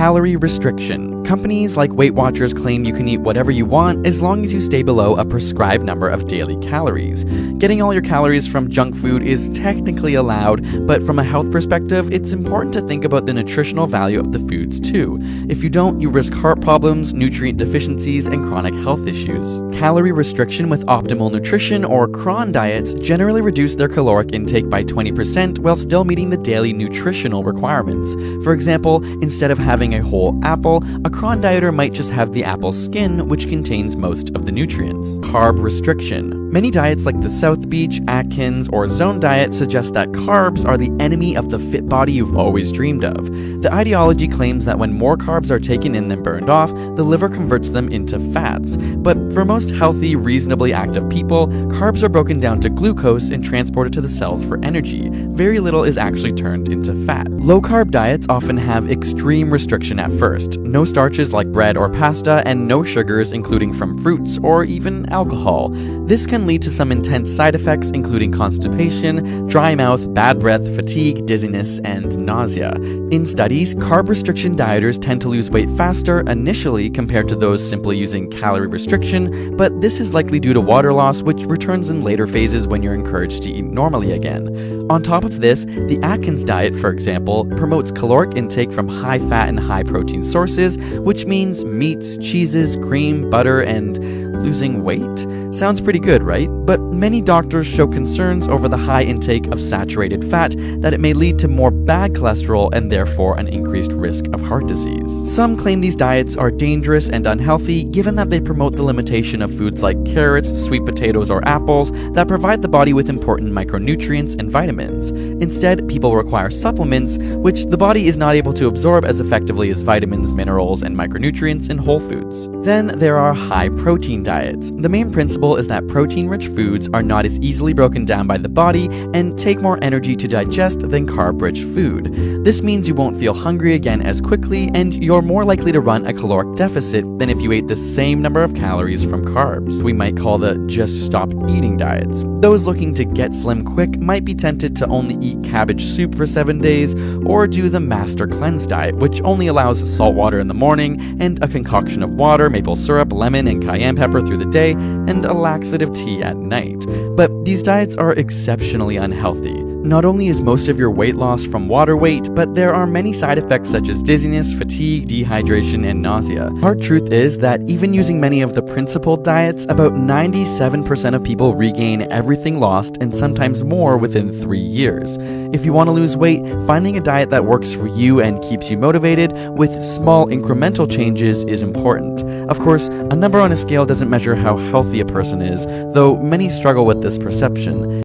Calorie restriction. Companies like Weight Watchers claim you can eat whatever you want as long as you stay below a prescribed number of daily calories. Getting all your calories from junk food is technically allowed, but from a health perspective, it's important to think about the nutritional value of the foods too. If you don't, you risk heart problems, nutrient deficiencies, and chronic health issues. Calorie restriction with optimal nutrition or cron diets generally reduce their caloric intake by 20% while still meeting the daily nutritional requirements. For example, instead of having a whole apple, a cron dieter might just have the apple skin, which contains most of the nutrients. Carb restriction. Many diets like the South Beach, Atkins, or Zone diet suggest that carbs are the enemy of the fit body you've always dreamed of. The ideology claims that when more carbs are taken in than burned off, the liver converts them into fats. But for most healthy, reasonably active people, carbs are broken down to glucose and transported to the cells for energy. Very little is actually turned into fat. Low-carb diets often have extreme restriction at first. No starches like bread or pasta, and no sugars including from fruits or even alcohol. This can lead to some intense side effects including constipation, dry mouth, bad breath, fatigue, dizziness, and nausea. In studies, carb restriction dieters tend to lose weight faster initially compared to those simply using calorie restriction, but this is likely due to water loss, which returns in later phases when you're encouraged to eat normally again. On top of this, the Atkins diet, for example, promotes caloric intake from high-fat and high-protein sources, which means meats, cheeses, cream, butter, and losing weight? Sounds pretty good, right? But many doctors show concerns over the high intake of saturated fat, that it may lead to more bad cholesterol and therefore an increased risk of heart disease. Some claim these diets are dangerous and unhealthy given that they promote the limitation of foods like carrots, sweet potatoes, or apples that provide the body with important micronutrients and vitamins. Instead, people require supplements, which the body is not able to absorb as effectively as vitamins, minerals, and micronutrients in whole foods. Then there are high-protein diets. The main principle is that protein-rich foods are not as easily broken down by the body and take more energy to digest than carb-rich food. This means you won't feel hungry again as quickly, and you're more likely to run a caloric deficit than if you ate the same number of calories from carbs. We might call the just stop eating diets. Those looking to get slim quick might be tempted to only eat cabbage soup for 7 days, or do the master cleanse diet, which only allows salt water in the morning and a concoction of water, maple syrup, lemon, and cayenne pepper through the day, and a laxative tea at night. But these diets are exceptionally unhealthy. Not only is most of your weight loss from water weight, but there are many side effects such as dizziness, fatigue, dehydration, and nausea. Hard truth is that even using many of the principled diets, about 97% of people regain everything lost and sometimes more within 3 years. If you want to lose weight, finding a diet that works for you and keeps you motivated with small incremental changes is important. Of course, a number on a scale doesn't measure how healthy a person is, though many struggle with this perception.